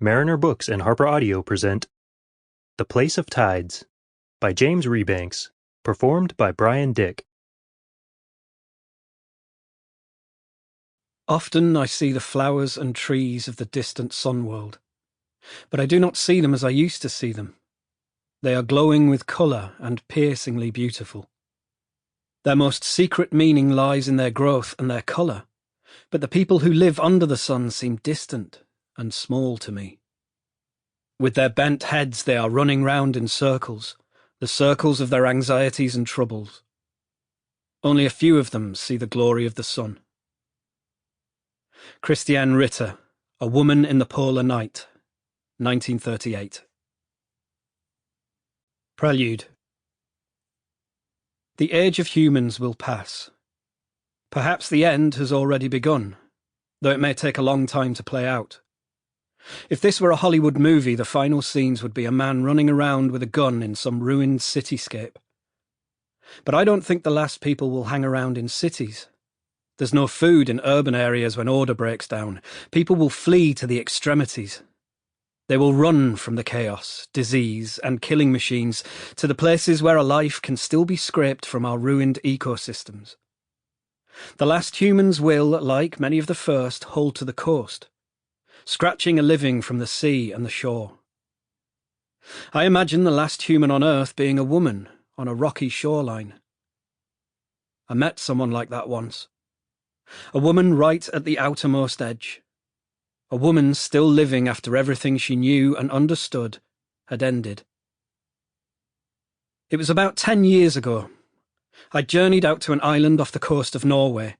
Mariner Books and HarperAudio present The Place of Tides by James Rebanks, performed by Bryan Dick. Often I see the flowers and trees of the distant sun world, but I do not see them as I used to see them. They are glowing with colour and piercingly beautiful. Their most secret meaning lies in their growth and their colour, but the people who live under the sun seem distant and small to me. With their bent heads they are running round in circles, the circles of their anxieties and troubles. Only a few of them see the glory of the sun. Christiane Ritter, A Woman in the Polar Night, 1938. Prelude. The age of humans will pass. Perhaps the end has already begun, though it may take a long time to play out. If this were a Hollywood movie, the final scenes would be a man running around with a gun in some ruined cityscape. But I don't think the last people will hang around in cities. There's no food in urban areas when order breaks down. People will flee to the extremities. They will run from the chaos, disease, and killing machines to the places where a life can still be scraped from our ruined ecosystems. The last humans will, like many of the first, hold to the coast, scratching a living from the sea and the shore. I imagine the last human on Earth being a woman on a rocky shoreline. I met someone like that once. A woman right at the outermost edge. A woman still living after everything she knew and understood had ended. It was about 10 years ago. I journeyed out to an island off the coast of Norway.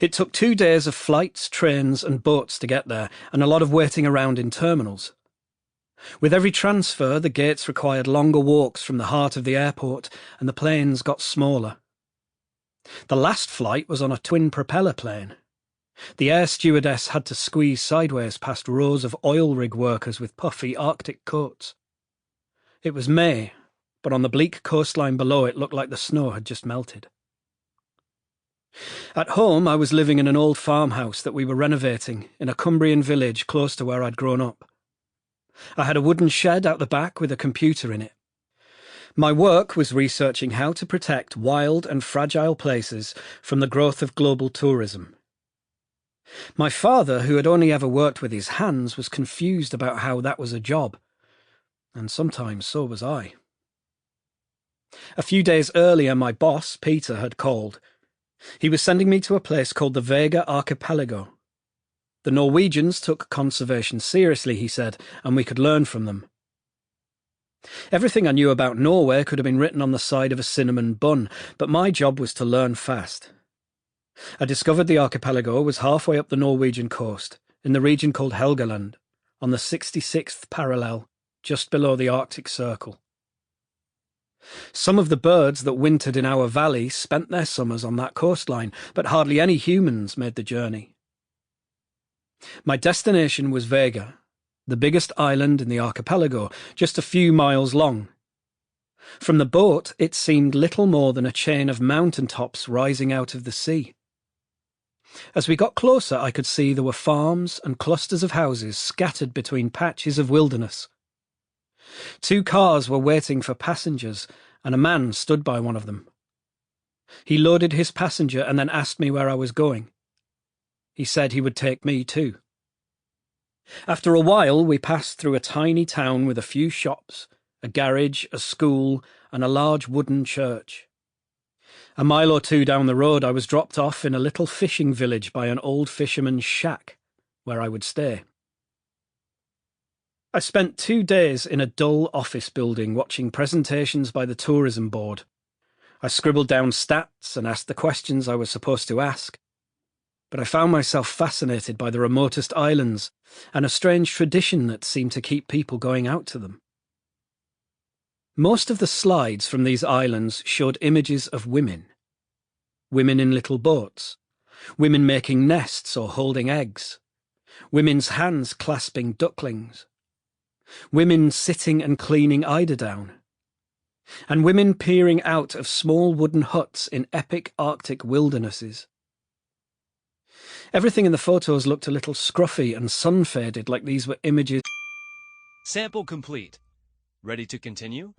It took 2 days of flights, trains and boats to get there, and a lot of waiting around in terminals. With every transfer, the gates required longer walks from the heart of the airport, and the planes got smaller. The last flight was on a twin-propeller plane. The air stewardess had to squeeze sideways past rows of oil rig workers with puffy Arctic coats. It was May, but on the bleak coastline below it looked like the snow had just melted. At home, I was living in an old farmhouse that we were renovating in a Cumbrian village close to where I'd grown up. I had a wooden shed out the back with a computer in it. My work was researching how to protect wild and fragile places from the growth of global tourism. My father, who had only ever worked with his hands, was confused about how that was a job, and sometimes so was I. A few days earlier, my boss, Peter, had called. He was sending me to a place called the Vega Archipelago. The Norwegians took conservation seriously, he said, and we could learn from them. Everything I knew about Norway could have been written on the side of a cinnamon bun, but my job was to learn fast. I discovered the archipelago was halfway up the Norwegian coast, in the region called Helgeland, on the 66th parallel, just below the Arctic Circle. Some of the birds that wintered in our valley spent their summers on that coastline, but hardly any humans made the journey. My destination was Vega, the biggest island in the archipelago, just a few miles long. From the boat, it seemed little more than a chain of mountain tops rising out of the sea. As we got closer, I could see there were farms and clusters of houses scattered between patches of wilderness. 2 cars were waiting for passengers, and a man stood by one of them. He loaded his passenger and then asked me where I was going. He said he would take me too. After a while, we passed through a tiny town with a few shops, a garage, a school, and a large wooden church. A mile or 2 down the road, I was dropped off in a little fishing village by an old fisherman's shack, where I would stay. I spent 2 days in a dull office building watching presentations by the tourism board. I scribbled down stats and asked the questions I was supposed to ask. But I found myself fascinated by the remotest islands and a strange tradition that seemed to keep people going out to them. Most of the slides from these islands showed images of women. Women in little boats, women making nests or holding eggs, women's hands clasping ducklings, women sitting and cleaning eiderdown, and women peering out of small wooden huts in epic Arctic wildernesses. Everything in the photos looked a little scruffy and sun-faded, like these were images Sample complete. Ready to continue?